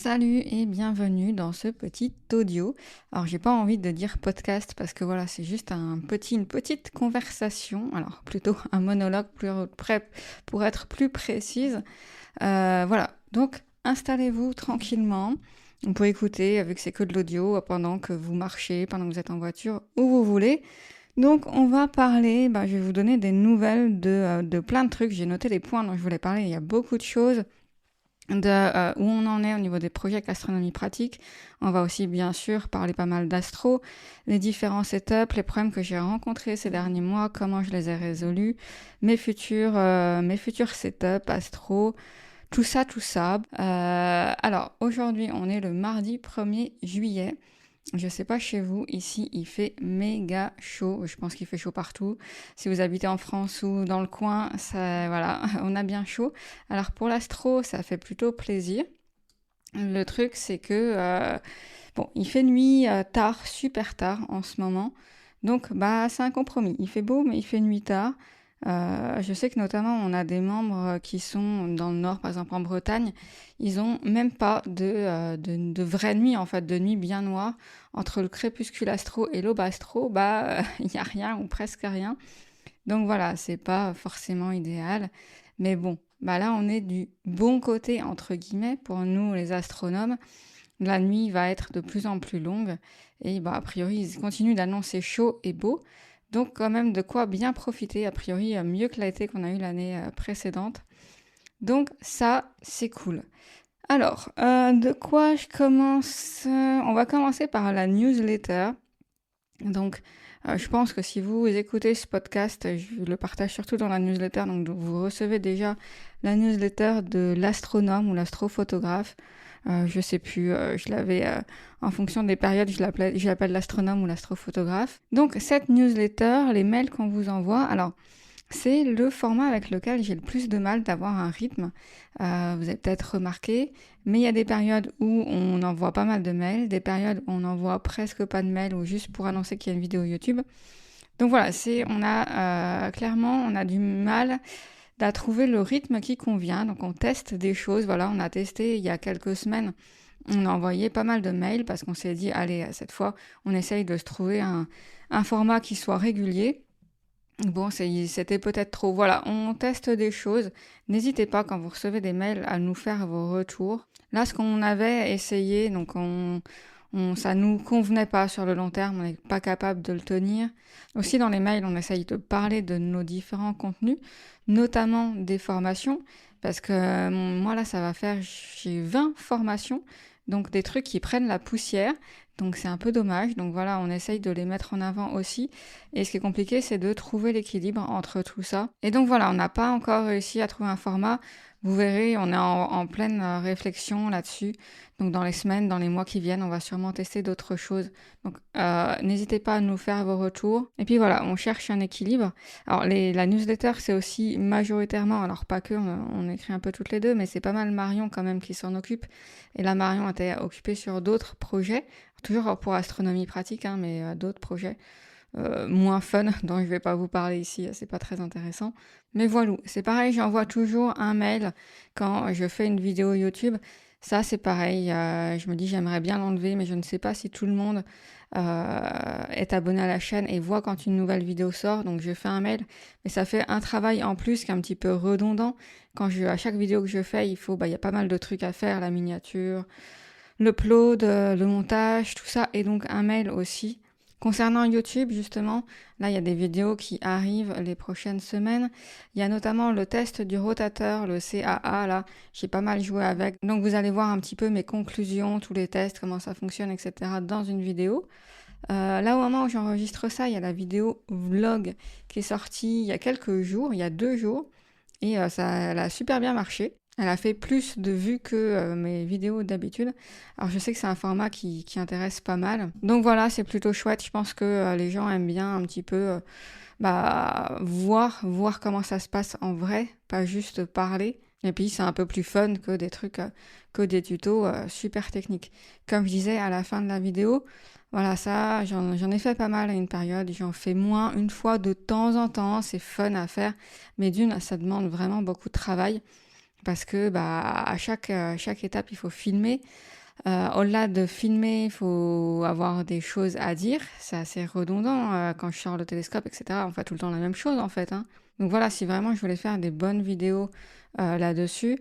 Salut et bienvenue dans ce petit audio. Alors j'ai pas envie de dire podcast parce que voilà, c'est juste une petite conversation, alors plutôt un monologue pour être plus précise. Voilà, donc installez-vous tranquillement. Vous pouvez écouter, vu que c'est que de l'audio, pendant que vous marchez, pendant que vous êtes en voiture, où vous voulez. Donc on va parler, je vais vous donner des nouvelles de plein de trucs. J'ai noté les points dont je voulais parler, il y a beaucoup de choses. Où on en est au niveau des projets avec l'astronomie pratique. On va aussi bien sûr parler pas mal d'astro, les différents setups, les problèmes que j'ai rencontrés ces derniers mois, comment je les ai résolus, mes futurs setups astro, tout ça. Alors aujourd'hui on est le mardi 1er juillet. Je sais pas chez vous, ici il fait méga chaud, je pense qu'il fait chaud partout. Si vous habitez en France ou dans le coin, voilà, on a bien chaud. Alors pour l'astro, ça fait plutôt plaisir. Le truc c'est que, il fait nuit tard, super tard en ce moment. Donc c'est un compromis. Il fait beau mais il fait nuit tard. Je sais que notamment on a des membres qui sont dans le nord, par exemple en Bretagne, ils ont même pas de vraie nuit en fait, de nuit bien noire. Entre le crépuscule astro et l'aube astro, il y a rien ou presque rien. Donc voilà, c'est pas forcément idéal, mais bon, là on est du bon côté entre guillemets pour nous les astronomes. La nuit va être de plus en plus longue et a priori ils continuent d'annoncer chaud et beau. Donc quand même de quoi bien profiter, a priori mieux que l'été qu'on a eu l'année précédente. Donc ça, c'est cool. Alors, de quoi je commence On va commencer par la newsletter. Donc, je pense que si vous écoutez ce podcast, je le partage surtout dans la newsletter. Donc, vous recevez déjà la newsletter de l'astronome ou l'astrophotographe. Je sais plus, je l'avais en fonction des périodes, je l'appelle l'astronome ou l'astrophotographe. Donc cette newsletter, les mails qu'on vous envoie, alors c'est le format avec lequel j'ai le plus de mal d'avoir un rythme. Vous avez peut-être remarqué, mais il y a des périodes où on envoie pas mal de mails, des périodes où on n'envoie presque pas de mails ou juste pour annoncer qu'il y a une vidéo YouTube. Donc voilà, clairement, on a du mal à trouver le rythme qui convient. Donc on teste des choses. Voilà, on a testé il y a quelques semaines. On a envoyé pas mal de mails parce qu'on s'est dit, allez, cette fois, on essaye de se trouver un format qui soit régulier. Bon, c'était peut-être trop. Voilà, on teste des choses. N'hésitez pas, quand vous recevez des mails, à nous faire vos retours. Là, ce qu'on avait essayé, donc ça nous convenait pas sur le long terme, on n'est pas capable de le tenir. Aussi, dans les mails, on essaye de parler de nos différents contenus, notamment des formations, parce que moi, là, j'ai 20 formations, donc des trucs qui prennent la poussière. Donc c'est un peu dommage. Donc voilà, on essaye de les mettre en avant aussi. Et ce qui est compliqué, c'est de trouver l'équilibre entre tout ça. Et donc voilà, on n'a pas encore réussi à trouver un format. Vous verrez, on est en pleine réflexion là-dessus. Donc dans les semaines, dans les mois qui viennent, on va sûrement tester d'autres choses. Donc n'hésitez pas à nous faire vos retours. Et puis voilà, on cherche un équilibre. Alors la newsletter, c'est aussi majoritairement, alors pas que, on écrit un peu toutes les deux, mais c'est pas mal Marion quand même qui s'en occupe. Et là, Marion était occupée sur d'autres projets. Toujours pour astronomie pratique, mais d'autres projets moins fun dont je vais pas vous parler ici, c'est pas très intéressant. Mais voilà, c'est pareil, j'envoie toujours un mail quand je fais une vidéo YouTube. Ça, c'est pareil, je me dis j'aimerais bien l'enlever, mais je ne sais pas si tout le monde est abonné à la chaîne et voit quand une nouvelle vidéo sort, donc je fais un mail. Mais ça fait un travail en plus qui est un petit peu redondant. À chaque vidéo que je fais, il y a pas mal de trucs à faire, la miniature, l'upload, le montage, tout ça, et donc un mail aussi. Concernant YouTube, justement, là, il y a des vidéos qui arrivent les prochaines semaines. Il y a notamment le test du rotateur, le CAA, là, j'ai pas mal joué avec. Donc, vous allez voir un petit peu mes conclusions, tous les tests, comment ça fonctionne, etc. dans une vidéo. Là, au moment où j'enregistre ça, il y a la vidéo vlog qui est sortie il y a quelques jours, il y a 2 jours, et elle a super bien marché. Elle a fait plus de vues que mes vidéos d'habitude. Alors je sais que c'est un format qui intéresse pas mal. Donc voilà, c'est plutôt chouette. Je pense que les gens aiment bien un petit peu voir comment ça se passe en vrai, pas juste parler. Et puis c'est un peu plus fun que des trucs, que des tutos super techniques. Comme je disais à la fin de la vidéo, voilà, ça, j'en ai fait pas mal à une période. J'en fais moins une fois de temps en temps. C'est fun à faire. Mais ça demande vraiment beaucoup de travail. parce que à chaque étape, il faut filmer. Au-delà de filmer, il faut avoir des choses à dire. C'est assez redondant quand je sors le télescope, etc. On fait tout le temps la même chose en fait, hein. Donc voilà, si vraiment je voulais faire des bonnes vidéos là-dessus,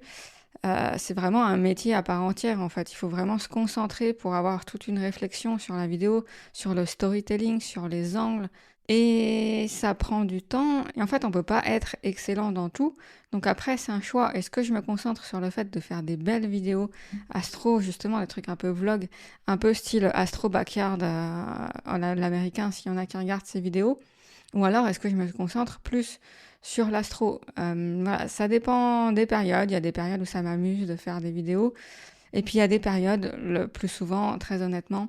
c'est vraiment un métier à part entière en fait. Il faut vraiment se concentrer pour avoir toute une réflexion sur la vidéo, sur le storytelling, sur les angles. Et ça prend du temps. Et en fait, on peut pas être excellent dans tout. Donc après, c'est un choix. Est-ce que je me concentre sur le fait de faire des belles vidéos astro, justement, des trucs un peu vlog, un peu style Astro Backyard l'américain, s'il y en a qui regardent ces vidéos, ou alors est-ce que je me concentre plus sur l'astro? Voilà, ça dépend des périodes. Il y a des périodes où ça m'amuse de faire des vidéos. Et puis il y a des périodes, le plus souvent, très honnêtement,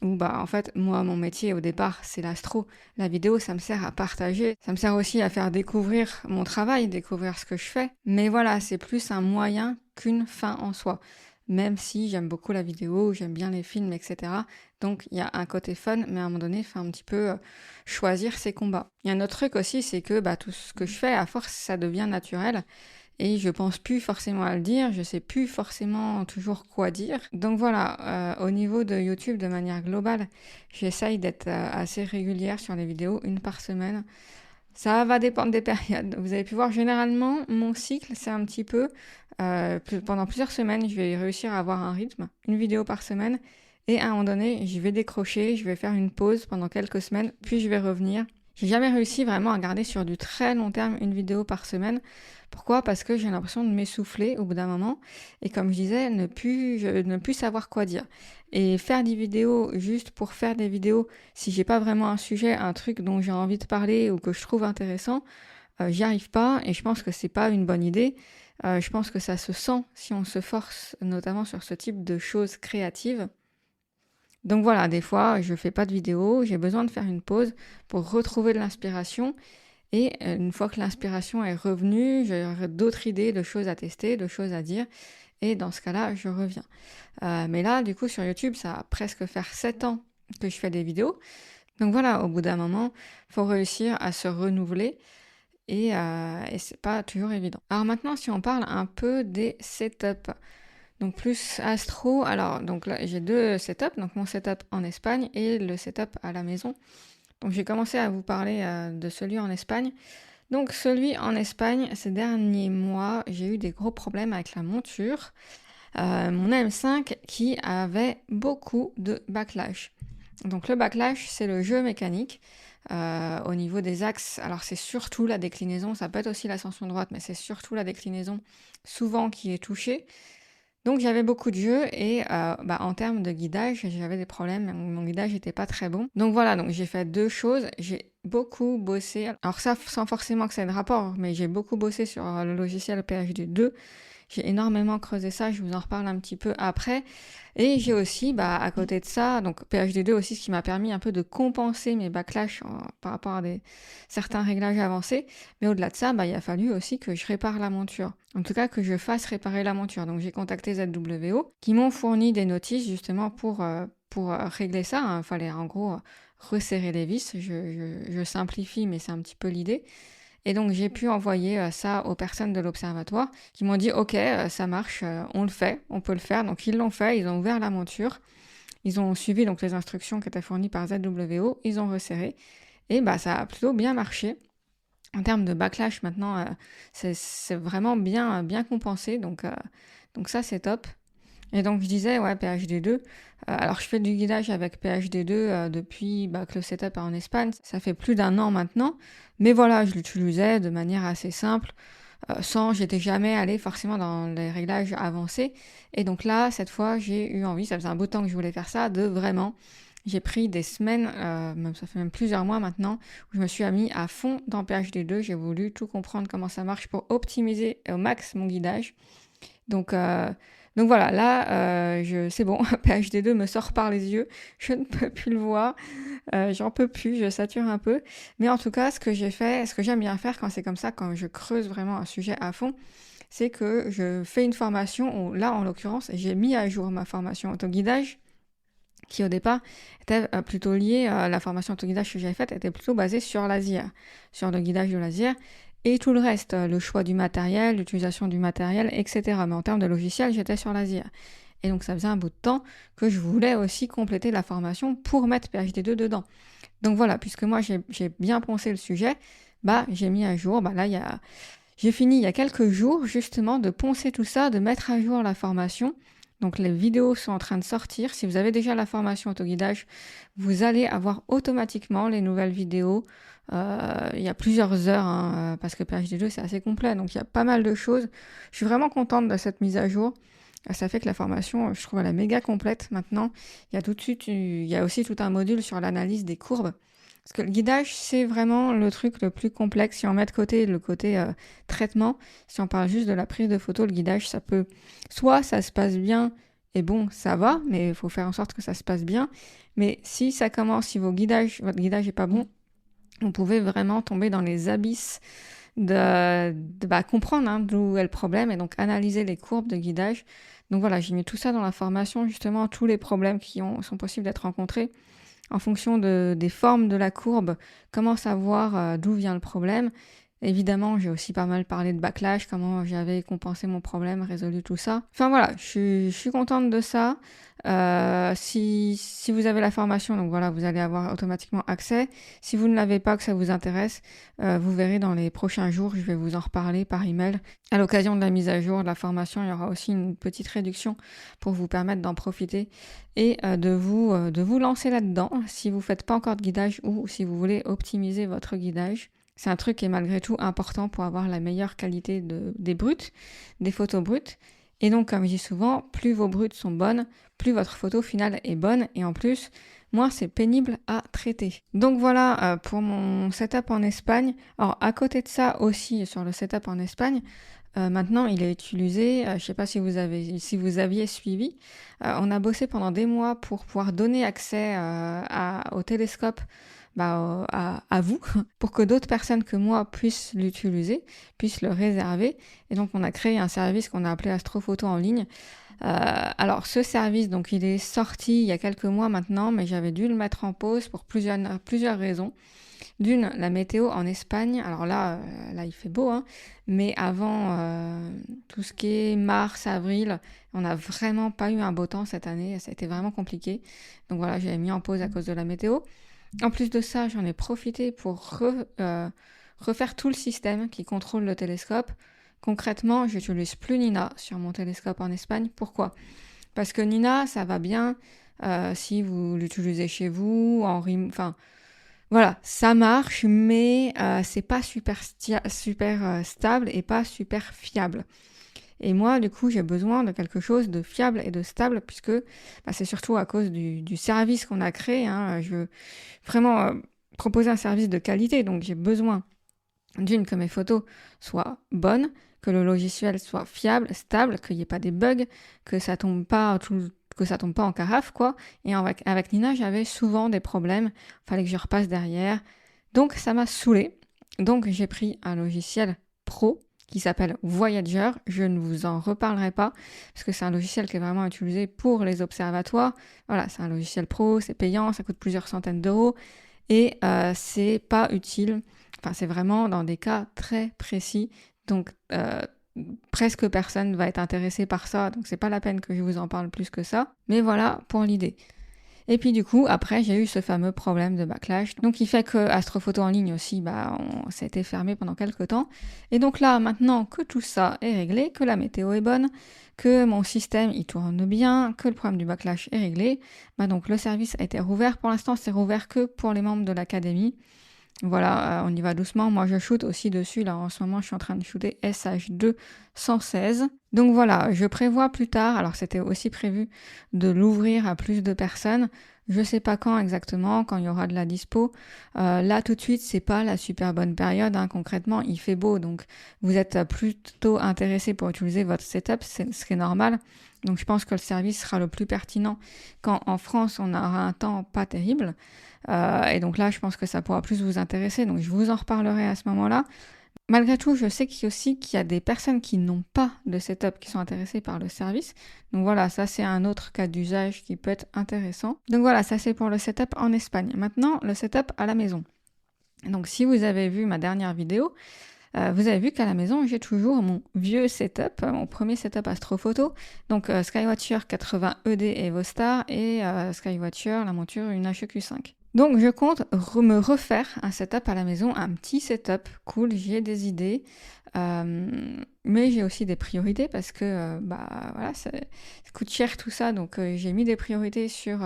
où en fait, moi, mon métier au départ, c'est l'astro. La vidéo, ça me sert à partager. Ça me sert aussi à faire découvrir mon travail, découvrir ce que je fais. Mais voilà, c'est plus un moyen qu'une fin en soi. Même si j'aime beaucoup la vidéo, j'aime bien les films, etc. Donc il y a un côté fun, mais à un moment donné, il faut un petit peu choisir ses combats. Il y a un autre truc aussi, c'est que tout ce que je fais, à force, ça devient naturel. Et je pense plus forcément à le dire, je sais plus forcément toujours quoi dire. Donc voilà, au niveau de YouTube de manière globale, j'essaye d'être assez régulière sur les vidéos, une par semaine. Ça va dépendre des périodes. Vous avez pu voir, généralement, mon cycle, c'est un petit peu, pendant plusieurs semaines, je vais réussir à avoir un rythme, une vidéo par semaine. Et à un moment donné, je vais décrocher, je vais faire une pause pendant quelques semaines, puis je vais revenir. J'ai jamais réussi vraiment à garder sur du très long terme une vidéo par semaine. Pourquoi? Parce que j'ai l'impression de m'essouffler au bout d'un moment. Et comme je disais, ne plus savoir quoi dire. Et faire des vidéos juste pour faire des vidéos, si j'ai pas vraiment un sujet, un truc dont j'ai envie de parler ou que je trouve intéressant, j'y arrive pas et je pense que c'est pas une bonne idée. Je pense que ça se sent si on se force, notamment sur ce type de choses créatives. Donc voilà, des fois, je fais pas de vidéo, j'ai besoin de faire une pause pour retrouver de l'inspiration. Et une fois que l'inspiration est revenue, j'aurai d'autres idées, de choses à tester, de choses à dire. Et dans ce cas-là, je reviens. Mais là, du coup, sur YouTube, ça va presque faire 7 ans que je fais des vidéos. Donc voilà, au bout d'un moment, il faut réussir à se renouveler. Et c'est pas toujours évident. Alors maintenant, si on parle un peu des setups. Donc plus astro. Alors, donc là, j'ai 2 setups. Donc mon setup en Espagne et le setup à la maison. Donc j'ai commencé à vous parler de celui en Espagne. Donc celui en Espagne, ces derniers mois, j'ai eu des gros problèmes avec la monture. Mon M5 qui avait beaucoup de backlash. Donc le backlash, c'est le jeu mécanique au niveau des axes. Alors c'est surtout la déclinaison, ça peut être aussi l'ascension droite, mais c'est surtout la déclinaison souvent qui est touchée. Donc j'avais beaucoup de jeux et en termes de guidage, j'avais des problèmes, mon guidage n'était pas très bon. Donc voilà, donc j'ai fait 2 choses, j'ai beaucoup bossé, alors ça sans forcément que ça ait de rapport, mais j'ai beaucoup bossé sur le logiciel PHD2, j'ai énormément creusé ça, je vous en reparle un petit peu après. Et j'ai aussi, à côté de ça, donc PHD2 aussi, ce qui m'a permis un peu de compenser mes backlash par rapport à certains réglages avancés. Mais au-delà de ça, il a fallu aussi que je répare la monture. En tout cas, que je fasse réparer la monture. Donc j'ai contacté ZWO, qui m'ont fourni des notices justement pour régler ça. Il fallait en gros resserrer les vis. Je simplifie, mais c'est un petit peu l'idée. Et donc j'ai pu envoyer ça aux personnes de l'observatoire qui m'ont dit ok, ça marche, on le fait, on peut le faire. Donc ils l'ont fait, ils ont ouvert la monture, ils ont suivi donc les instructions qui étaient fournies par ZWO, ils ont resserré et ça a plutôt bien marché. En termes de backlash maintenant, c'est vraiment bien compensé, donc ça c'est top. Et donc je disais, ouais, PHD2. Alors je fais du guidage avec PHD2 depuis que le setup est en Espagne. Ça fait plus d'1 an maintenant. Mais voilà, je l'utilisais de manière assez simple. J'étais jamais allée forcément dans les réglages avancés. Et donc là, cette fois, j'ai eu envie, ça faisait un beau temps que je voulais faire ça, de vraiment... J'ai pris des semaines, ça fait même plusieurs mois maintenant, où je me suis mis à fond dans PHD2. J'ai voulu tout comprendre comment ça marche pour optimiser au max mon guidage. Donc voilà, là, c'est bon, PHD2 me sort par les yeux, je ne peux plus le voir, j'en peux plus, je sature un peu. Mais en tout cas, ce que j'aime bien faire quand c'est comme ça, quand je creuse vraiment un sujet à fond, c'est que je fais une formation, où là, en l'occurrence, j'ai mis à jour ma formation autoguidage, qui au départ était plutôt liée à la formation autoguidage que j'avais faite, était plutôt basée sur l'ASIR, sur le guidage de l'ASIR. et tout le reste, le choix du matériel, l'utilisation du matériel, etc. Mais en termes de logiciel, j'étais sur l'Asia. Et donc ça faisait un bout de temps que je voulais aussi compléter la formation pour mettre PHD2 dedans. Donc voilà, puisque moi j'ai bien poncé le sujet, j'ai mis à jour, j'ai fini il y a quelques jours justement de poncer tout ça, de mettre à jour la formation. Donc les vidéos sont en train de sortir. Si vous avez déjà la formation autoguidage, vous allez avoir automatiquement les nouvelles vidéos. Il y a plusieurs heures, parce que PHD2 c'est assez complet, donc il y a pas mal de choses. Je suis vraiment contente de cette mise à jour. Ça fait que la formation, je trouve, elle est méga complète maintenant. Il y a aussi tout un module sur l'analyse des courbes. Parce que le guidage, c'est vraiment le truc le plus complexe. Si on met de côté le côté traitement, si on parle juste de la prise de photo, le guidage, ça peut... Soit ça se passe bien, et bon, ça va, mais il faut faire en sorte que ça se passe bien. Mais si ça commence, si votre guidage n'est pas bon, vous pouvez vraiment tomber dans les abysses de comprendre d'où est le problème et donc analyser les courbes de guidage. Donc voilà, j'ai mis tout ça dans la formation, justement, tous les problèmes sont possibles d'être rencontrés en fonction des formes de la courbe, comment savoir d'où vient le problème. Évidemment, j'ai aussi pas mal parlé de backlash, comment j'avais compensé mon problème, résolu tout ça. Enfin voilà, je suis contente de ça. Si vous avez la formation, donc voilà, vous allez avoir automatiquement accès. Si vous ne l'avez pas, que ça vous intéresse, vous verrez dans les prochains jours, je vais vous en reparler par email. À l'occasion de la mise à jour de la formation, il y aura aussi une petite réduction pour vous permettre d'en profiter et de vous lancer là-dedans si vous ne faites pas encore de guidage ou si vous voulez optimiser votre guidage. C'est un truc qui est malgré tout important pour avoir la meilleure qualité des brutes, des photos brutes. Et donc, comme je dis souvent, plus vos brutes sont bonnes, plus votre photo finale est bonne. Et en plus, moins c'est pénible à traiter. Donc voilà pour mon setup en Espagne. Alors, à côté de ça aussi, sur le setup en Espagne, maintenant, il est utilisé, je ne sais pas si vous aviez suivi, on a bossé pendant des mois pour pouvoir donner accès au télescope à vous, pour que d'autres personnes que moi puissent l'utiliser, puissent le réserver. Et donc, on a créé un service qu'on a appelé Astrophoto en ligne. Alors, ce service, donc, il est sorti il y a quelques mois maintenant, mais j'avais dû le mettre en pause pour plusieurs raisons. D'une, la météo en Espagne, alors là il fait beau, mais avant tout ce qui est mars, avril, on n'a vraiment pas eu un beau temps cette année, ça a été vraiment compliqué. Donc voilà, j'avais mis en pause à cause de la météo. En plus de ça, j'en ai profité pour refaire tout le système qui contrôle le télescope. Concrètement, je n'utilise plus Nina sur mon télescope en Espagne. Pourquoi ? Parce que Nina, ça va bien si vous l'utilisez chez vous, voilà, ça marche, mais c'est pas super stable et pas super fiable. Et moi, du coup, j'ai besoin de quelque chose de fiable et de stable, puisque c'est surtout à cause du service qu'on a créé. Je veux vraiment proposer un service de qualité, donc j'ai besoin d'une, que mes photos soient bonnes, que le logiciel soit fiable, stable, qu'il n'y ait pas des bugs, que ça tombe pas en carafe, quoi. Et avec Nina, j'avais souvent des problèmes. Fallait que je repasse derrière. Donc, ça m'a saoulée. Donc, j'ai pris un logiciel pro qui s'appelle Voyager. Je ne vous en reparlerai pas parce que c'est un logiciel qui est vraiment utilisé pour les observatoires. Voilà, c'est un logiciel pro, c'est payant, ça coûte plusieurs centaines d'euros et c'est pas utile. Enfin, c'est vraiment dans des cas très précis. Donc, presque personne va être intéressé par ça, donc c'est pas la peine que je vous en parle plus que ça. Mais voilà pour l'idée. Et puis du coup, après, j'ai eu ce fameux problème de backlash. Donc il fait que Astrophoto en ligne aussi, ça a été fermé pendant quelques temps. Et donc là, maintenant que tout ça est réglé, que la météo est bonne, que mon système il tourne bien, que le problème du backlash est réglé, donc le service a été rouvert. Pour l'instant, c'est rouvert que pour les membres de l'académie. Voilà, on y va doucement. Moi, je shoot aussi dessus. Là, en ce moment, je suis en train de shooter SH2 116. Donc voilà, je prévois plus tard. Alors, c'était aussi prévu de l'ouvrir à plus de personnes. Je sais pas quand exactement, quand il y aura de la dispo. Là, tout de suite, c'est pas la super bonne période. Concrètement, il fait beau, donc vous êtes plutôt intéressé pour utiliser votre setup, c'est ce qui est normal. Donc, je pense que le service sera le plus pertinent quand en France, on aura un temps pas terrible. Et donc là, je pense que ça pourra plus vous intéresser. Donc, je vous en reparlerai à ce moment-là. Malgré tout, je sais qu'il y a des personnes qui n'ont pas de setup qui sont intéressées par le service. Donc voilà, ça c'est un autre cas d'usage qui peut être intéressant. Donc voilà, ça c'est pour le setup en Espagne. Maintenant, le setup à la maison. Donc si vous avez vu ma dernière vidéo, vous avez vu qu'à la maison, j'ai toujours mon vieux setup, mon premier setup astrophoto, donc Skywatcher 80 ED EvoStar et Skywatcher, la monture, une HEQ5. Donc je compte me refaire un setup à la maison, un petit setup cool, j'ai des idées, mais j'ai aussi des priorités parce que voilà, ça coûte cher tout ça, donc j'ai mis des priorités sur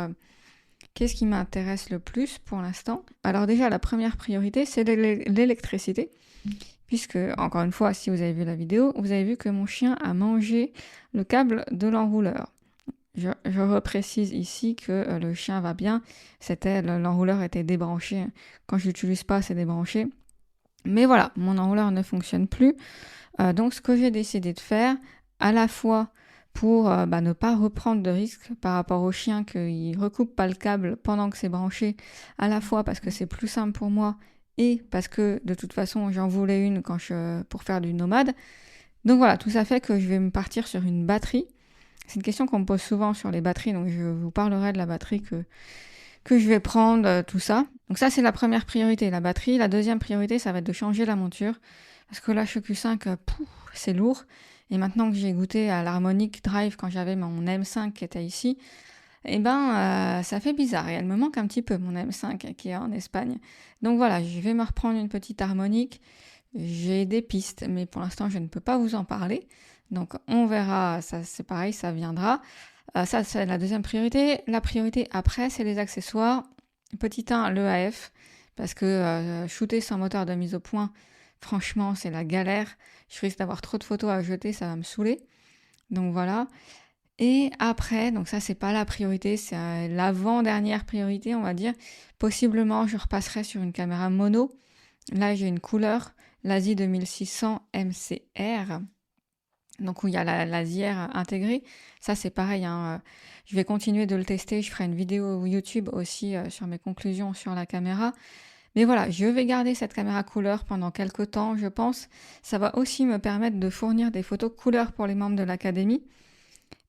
qu'est-ce qui m'intéresse le plus pour l'instant. Alors déjà, la première priorité, c'est l'électricité, puisque, encore une fois, si vous avez vu la vidéo, vous avez vu que mon chien a mangé le câble de l'enrouleur. Je reprécise ici que le chien va bien. L'enrouleur était débranché. Quand je l'utilise pas, c'est débranché. Mais voilà, mon enrouleur ne fonctionne plus. Donc, ce que j'ai décidé de faire, à la fois pour ne pas reprendre de risque par rapport au chien qu'il recoupe pas le câble pendant que c'est branché, à la fois parce que c'est plus simple pour moi et parce que de toute façon j'en voulais une pour faire du nomade. Donc voilà, tout ça fait que je vais me partir sur une batterie. C'est une question qu'on me pose souvent sur les batteries, donc je vous parlerai de la batterie que je vais prendre, tout ça. Donc ça, c'est la première priorité, la batterie. La deuxième priorité, ça va être de changer la monture, parce que l'HEQ5, c'est lourd. Et maintenant que j'ai goûté à l'Harmonic Drive quand j'avais mon M5 qui était ici, ça fait bizarre. Et elle me manque un petit peu, mon M5 qui est en Espagne. Donc voilà, je vais me reprendre une petite Harmonic. J'ai des pistes, mais pour l'instant, je ne peux pas vous en parler. Donc on verra, ça c'est pareil, ça viendra. Ça, c'est la deuxième priorité. La priorité après, c'est les accessoires. Petit 1, l'EAF, parce que shooter sans moteur de mise au point, franchement, c'est la galère. Je risque d'avoir trop de photos à jeter, ça va me saouler. Donc voilà. Et après, donc ça, c'est pas la priorité, c'est l'avant-dernière priorité, on va dire. Possiblement, je repasserai sur une caméra mono. Là, j'ai une couleur, l'ASI 2600 MCR. Donc où il y a la lasière intégrée. Ça, c'est pareil, hein. Je vais continuer de le tester. Je ferai une vidéo YouTube aussi sur mes conclusions sur la caméra. Mais voilà, je vais garder cette caméra couleur pendant quelques temps, je pense. Ça va aussi me permettre de fournir des photos couleur pour les membres de l'académie,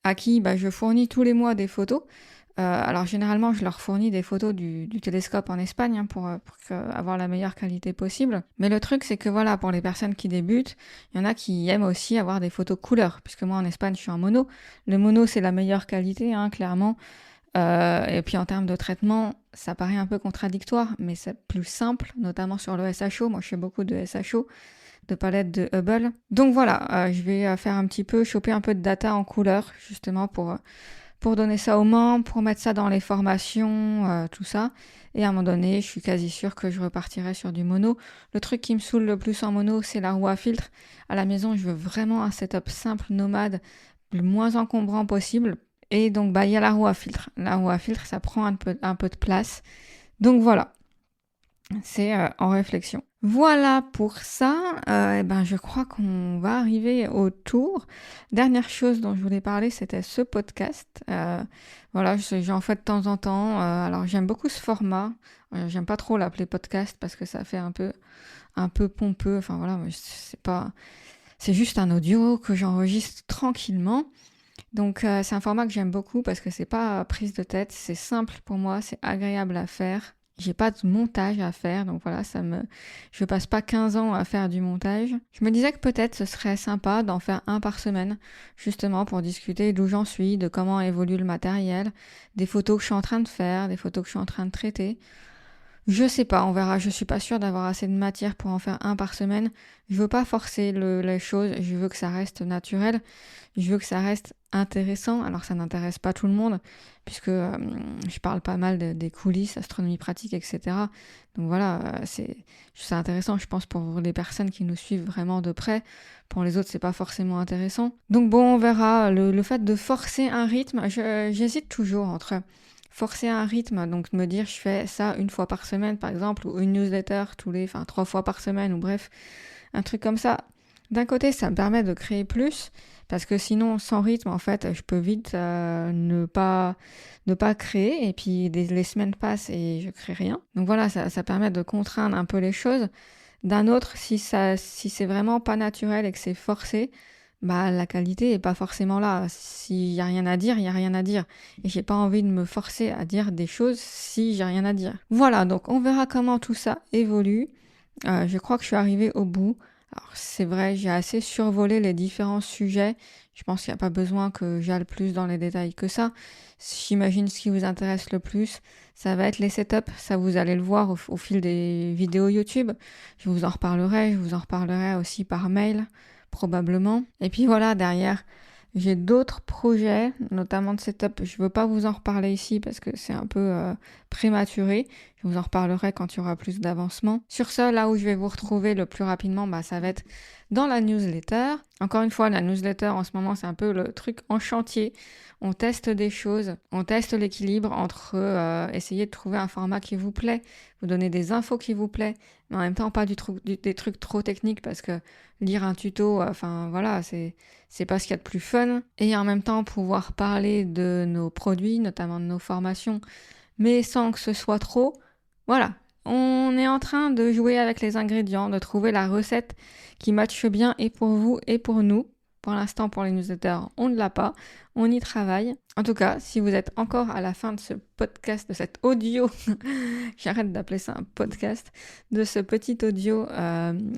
à qui je fournis tous les mois des photos. Alors généralement, je leur fournis des photos du télescope en Espagne pour avoir la meilleure qualité possible. Mais le truc, c'est que voilà, pour les personnes qui débutent, il y en a qui aiment aussi avoir des photos couleur, puisque moi en Espagne, je suis en mono. Le mono, c'est la meilleure qualité, hein, clairement. Et puis en termes de traitement, ça paraît un peu contradictoire, mais c'est plus simple, notamment sur le SHO. Moi, je fais beaucoup de SHO, de palettes de Hubble. Donc voilà, je vais choper un peu de data en couleur, justement pour donner ça aux membres, pour mettre ça dans les formations, tout ça. Et à un moment donné, je suis quasi sûre que je repartirai sur du mono. Le truc qui me saoule le plus en mono, c'est la roue à filtre. À la maison, je veux vraiment un setup simple, nomade, le moins encombrant possible. Et donc, il y a la roue à filtre. La roue à filtre, ça prend un peu de place. Donc voilà, c'est en réflexion. Voilà pour ça. Je crois qu'on va arriver au tour. Dernière chose dont je voulais parler, c'était ce podcast. Voilà, j'en fais de temps en temps. Alors j'aime beaucoup ce format. J'aime pas trop l'appeler podcast parce que ça fait un peu pompeux. Enfin voilà, c'est juste un audio que j'enregistre tranquillement. Donc c'est un format que j'aime beaucoup parce que c'est pas prise de tête, c'est simple pour moi, c'est agréable à faire. J'ai pas de montage à faire, donc voilà, je passe pas 15 ans à faire du montage. Je me disais que peut-être ce serait sympa d'en faire un par semaine, justement pour discuter d'où j'en suis, de comment évolue le matériel, des photos que je suis en train de faire, des photos que je suis en train de traiter. Je sais pas, on verra. Je suis pas sûre d'avoir assez de matière pour en faire un par semaine. Je veux pas forcer les choses. Je veux que ça reste naturel. Je veux que ça reste intéressant. Alors ça n'intéresse pas tout le monde puisque je parle pas mal des coulisses, astronomie pratique, etc. Donc voilà, c'est intéressant, je pense, pour les personnes qui nous suivent vraiment de près. Pour les autres, c'est pas forcément intéressant. Donc bon, on verra. Le fait de forcer un rythme, j'hésite toujours entre forcer un rythme, donc me dire je fais ça une fois par semaine par exemple, ou une newsletter 3 fois par semaine, ou bref, un truc comme ça. D'un côté, ça me permet de créer plus, parce que sinon, sans rythme, en fait, je peux vite ne pas créer, et puis les semaines passent et je crée rien. Donc voilà, ça permet de contraindre un peu les choses. D'un autre, si c'est vraiment pas naturel et que c'est forcé, la qualité est pas forcément là. S'il y a rien à dire, il y a rien à dire. Et j'ai pas envie de me forcer à dire des choses si j'ai rien à dire. Voilà, donc on verra comment tout ça évolue. Je crois que je suis arrivée au bout. Alors c'est vrai, j'ai assez survolé les différents sujets. Je pense qu'il n'y a pas besoin que j'aille plus dans les détails que ça. J'imagine ce qui vous intéresse le plus, ça va être les setups. Ça, vous allez le voir au fil des vidéos YouTube. Je vous en reparlerai. Je vous en reparlerai aussi par mail, probablement. Et puis voilà, derrière, j'ai d'autres projets, notamment de setup. Je ne veux pas vous en reparler ici parce que c'est un peu prématuré. Je vous en reparlerai quand il y aura plus d'avancement. Sur ce, là où je vais vous retrouver le plus rapidement, ça va être dans la newsletter. Encore une fois, la newsletter en ce moment, c'est un peu le truc en chantier. On teste des choses, on teste l'équilibre entre essayer de trouver un format qui vous plaît, vous donner des infos qui vous plaît, mais en même temps pas des trucs trop techniques parce que lire un tuto, voilà, c'est pas ce qu'il y a de plus fun. Et en même temps pouvoir parler de nos produits, notamment de nos formations, mais sans que ce soit trop. Voilà, on est en train de jouer avec les ingrédients, de trouver la recette qui matche bien et pour vous et pour nous. Pour l'instant, pour les newsletters, on ne l'a pas. On y travaille. En tout cas, si vous êtes encore à la fin de ce podcast, de cet audio, j'arrête d'appeler ça un podcast, de ce petit audio,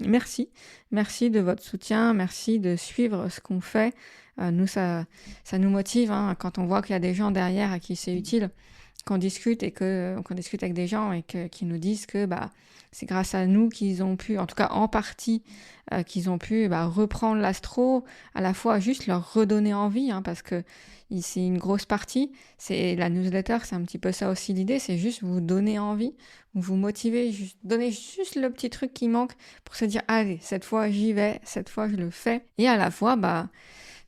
merci. Merci de votre soutien. Merci de suivre ce qu'on fait. Nous, ça nous motive quand on voit qu'il y a des gens derrière à qui c'est utile. Qu'on discute qu'on discute avec des gens et qui nous disent que c'est grâce à nous qu'ils ont pu, en tout cas en partie, qu'ils ont pu reprendre l'astro, à la fois juste leur redonner envie, parce que c'est une grosse partie. C'est la newsletter, c'est un petit peu ça aussi l'idée, c'est juste vous donner envie, vous motiver, donner juste le petit truc qui manque pour se dire allez, cette fois j'y vais, cette fois je le fais, et à la fois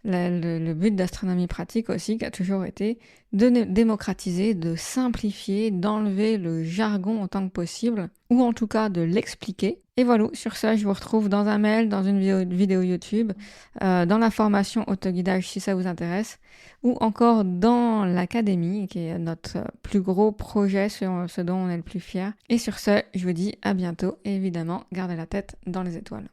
le but d'Astronomie pratique aussi, qui a toujours été de démocratiser, de simplifier, d'enlever le jargon autant que possible, ou en tout cas de l'expliquer. Et voilà, sur ça, je vous retrouve dans un mail, dans une vidéo YouTube, dans la formation autoguidage si ça vous intéresse, ou encore dans l'académie, qui est notre plus gros projet, ce dont on est le plus fier. Et sur ce, je vous dis à bientôt, et évidemment, gardez la tête dans les étoiles.